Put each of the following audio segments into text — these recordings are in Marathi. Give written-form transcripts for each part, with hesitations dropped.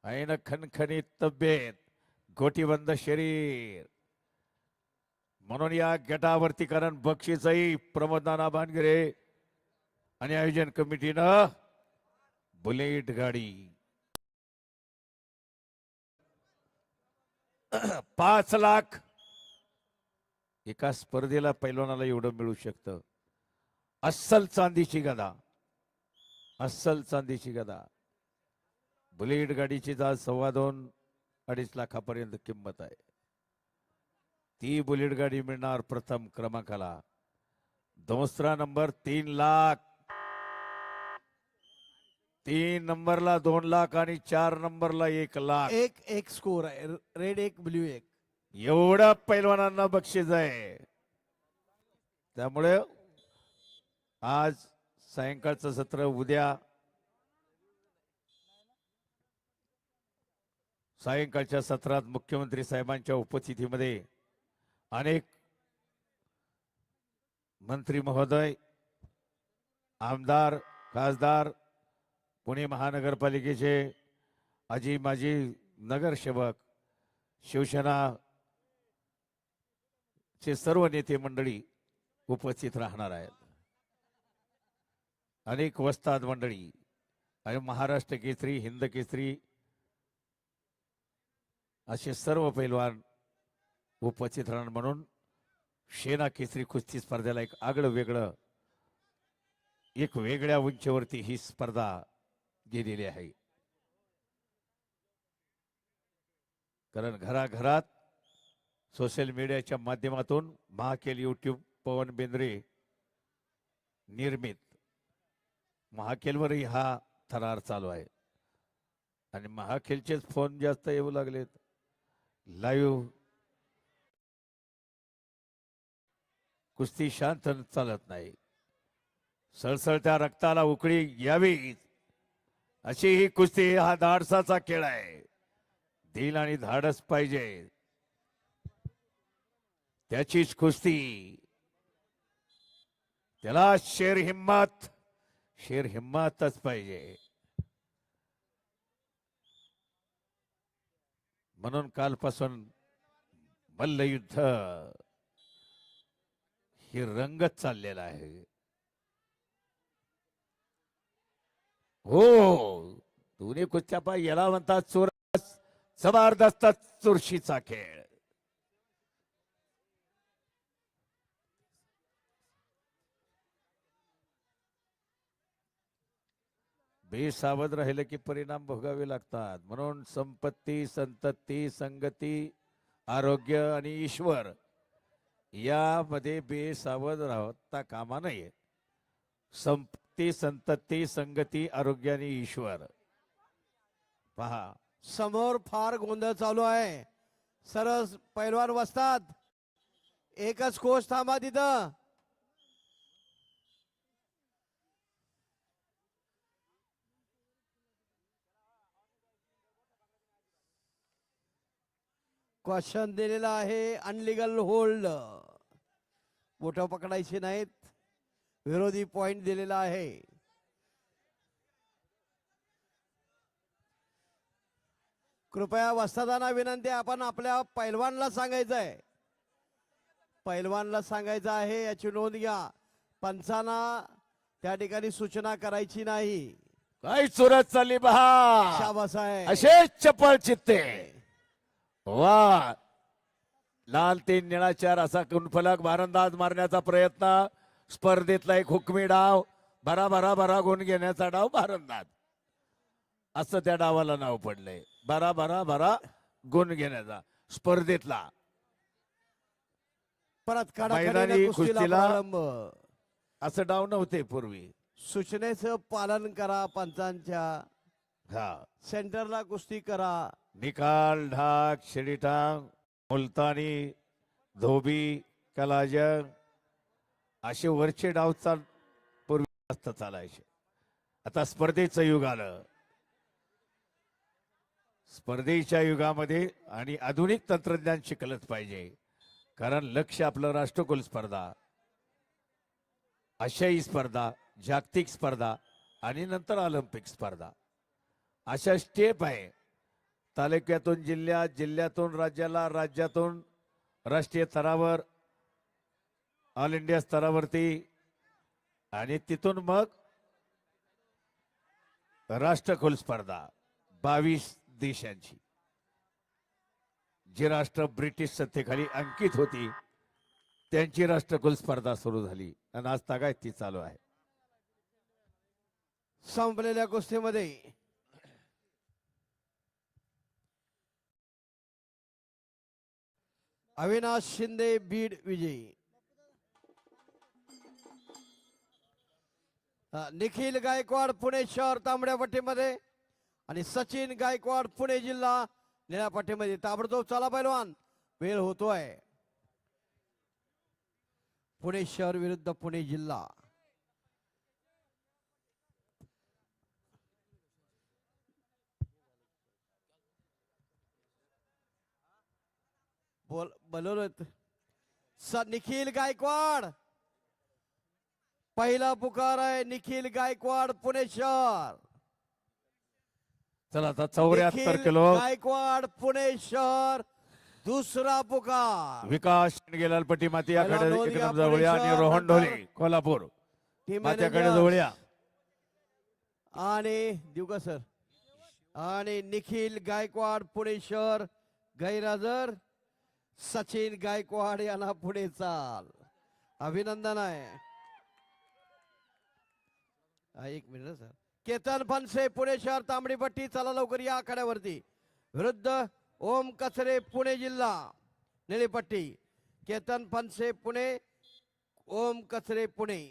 ऐन खणखणीत तब्येत, गोटीबंद शरीर, म्हणून या गटावरती कारण बक्षीसही प्रमोदनाना भानगिरे आणि आयोजन कमिटीनं बुलेट गाडी 5 लाख एका स्पर्धेला पैलवानाला एवढं मिळू शकतं. अस्सल चांदीची गदा, अस्सल चांदीची गदा. बुलेट गाडीची आज 2.25-2.5 लाखापर्यंत किंमत आहे. ती बुलेट गाडी मिळणार प्रथम क्रमांकाला. दुसरा नंबर 3 लाख, 3 नंबरला 2 लाख आणि 4 नंबरला 1 लाख. एक स्कोर आहे. Red 1 blue 1. एवढा पैलवानांना बक्षीस आहे. त्यामुळे आज सायंकाळचं सत्र, उद्या सायंकाळच्या सत्रात मुख्यमंत्री साहेबांच्या उपस्थितीमध्ये अनेक मंत्री महोदय, आमदार, खासदार, पुणे महानगरपालिकेचे आजी माजी नगरसेवक, शिवसेना चे सर्व नेते मंडळी उपस्थित राहणार आहेत. अनेक वस्ताद मंडळी आणि महाराष्ट्र केसरी, हिंद केसरी असे सर्व पैलवान उपस्थित राहणार. म्हणून सेना केसरी कुस्ती स्पर्धेला एक आगळं वेगळं, एक वेगळ्या उंचीवरती ही स्पर्धा गेलेली आहे. कारण घराघरात सोशल मीडियाच्या माध्यमातून महाखेल यूट्यूब पवन बेंद्रे निर्मित महाखेलवरही हा थरार चालू आहे. आणि महाखेलचेच फोन जास्त येऊ लागलेत. लाईव्ह कुस्ती शांत चालत नाही. सळसळत्या रक्ताला उकळी यावी अशी ही कुस्ती, हा धाडसाचा खेळ आहे. दिल आणि धाडस पाहिजे, त्याचीच कुस्ती. त्याला शेर हिम्मतच पाहिजे. म्हणून कालपासून मल्लयुद्ध ही रंगत चाललेला आहे. हो, दोन्ही कुस्त्या पाय याला म्हणतात चोरस, जबरदस्त चुरशीचा खेळ. बेसावध राहिले की परिणाम भोगावे लागतात. म्हणून संपत्ती, संतती, संगती, आरोग्य आणि ईश्वर यामध्ये बेसावध राहता कामा नये. संपत्ती, संतती, संगती, आरोग्य आणि ईश्वर. पहा समोर फार गोंधळ चालू आहे. सरस पैलवान वस्तात, एकच कोच थांबा तिथं. क्वेश्चन दिलेला आहे, अनलिगल होल्ड, बोटं पकडायची नाहीत. विरोधी पॉइंट दिलेला आहे. कृपया वस्तादांना विनंती, आपण आपल्या पैलवानला सांगायचंय, पैलवानला सांगायचं आहे, याची नोंद घ्या. पंचांना त्या ठिकाणी सूचना करायची नाही. काय चुरत चालली पहा. शाबास आहे. असेच चपळ चित्ते. वा, लाल 3 निळा 4 असा कुंफलक भारंदाज मारण्याचा प्रयत्न. स्पर्धेतला एक हुकमी डाव, भरा भरा भरा गुण घेण्याचा डाव भारंदाज, असं त्या डावाला नाव पडलंय. भरा भरा भरा गुण घेण्याचा स्पर्धेतला. परत मैदानी कुस्तीला प्रारंभ. असं डाव नव्हते पूर्वी. सूचनेचं पालन करा पंचांच्या. हा, सेंटरला कुस्ती करा. निकाल ढाक, शिडीटांग, मुलतानी, धोबी, कलाजंग असे वरचे डाव पूर्वी जास्त चालायचे. आता स्पर्धेचं युग आलं. स्पर्धेच्या युगामध्ये आणि आधुनिक तंत्रज्ञान शिकलंच पाहिजे. कारण लक्ष आपलं राष्ट्रकुल स्पर्धा, आशियाई स्पर्धा, जागतिक स्पर्धा आणि नंतर ऑलिम्पिक स्पर्धा अशा स्टेप आहे. तालुक्यातून जिल्ह्यात, जिल्ह्यातून राज्याला, राज्यातून राष्ट्रीय स्तरावर, ऑल इंडिया स्तरावरती आणि तिथून मग राष्ट्रकुल स्पर्धा 22 देशांची, जी राष्ट्र ब्रिटिश सत्तेखाली अंकित होती त्यांची राष्ट्रकुल स्पर्धा सुरू झाली आणि आज तागायत ती चालू आहे. संपलेल्या कुस्तीमध्ये अविनाश शिंदे बीड विजयी. निखिल गायकवाड पुणे शहर तांबड्या पट्टीमध्ये आणि सचिन गायकवाड पुणे जिल्हा निळ्या पट्टीमध्ये. ताबडतोब चला पैलवान, वेळ होतोय. पुणे शहर विरुद्ध पुणे जिल्हा. बोल निखिल गायकवाड पहिला पुकार आहे. निखिल गायकवाड पुणे शहर. चला आता 74 किलो गायकवाड पुणे शहर दुसरा पुकार. विकास गेलाल पट्टी मातीयाकडे पहिला नोंद घ्या, एकदम जवळया पुणे आणि शहर, रोहन नंतर ढोले कोल्हापूर टीम मातीयाकडे मॅनेजर जवळया आणि देऊ का सर. आणि निखिल गायकवाड पुणे शहर गैरहजर. सचिन गायकवाड यांना पुढे चाल. अभिनंदन आहे. एक मिनिट सर. केतन फनसे पुणे शहर तांबडी पट्टी. चला लवकर या आखाड्यावरती. विरुद्ध ओम कचरे पुणे जिल्हा निळी पट्टी. केतन फनसे पुणे, ओम कचरे पुणे.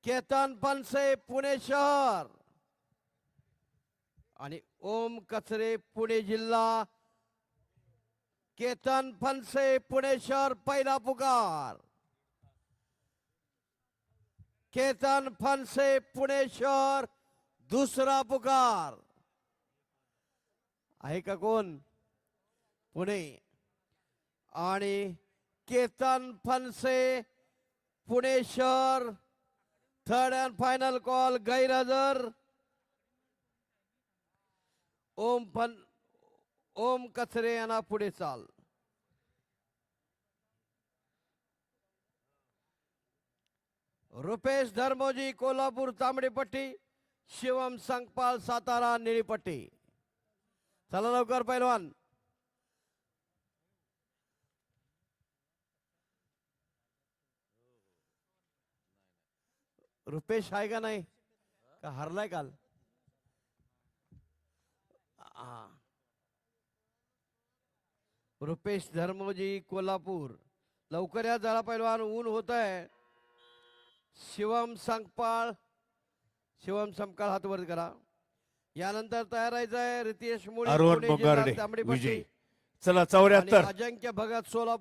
केतन फनसे पुणे शहर आणि ओम कचरे पुणे जिल्हा. केतन फनसे पुणे शहर पहिला पुकार. केतन फनसे पुणे शहर दुसरा पुकार. आहे का कोण? पुणे. आणि केतन फनसे पुणे शहर थर्ड अँड फायनल कॉल गैरहजर. ओम कचरे यांना पुढे चाल. रुपेश धर्मोजी कोल्हापूर तांबडी पट्टी. शिवम संकपाल सातारा निळी पट्टी. चला लवकर पैलवान. रुपेश आहे का नाही? का हरलाय काल? रुपेश धर्मोजी कोल्हापूर लवकर या जरा पैलवान, ऊन होत आहे. शिवम संकपाळ हात वर करा. यानंतर तयार आहे रितेश मुळे अरुण पुणे जिल्हा बोगार्डे तांबडी विजयी. पट्टी. चला आणि 74 अजिंक्य भगत सोलापूर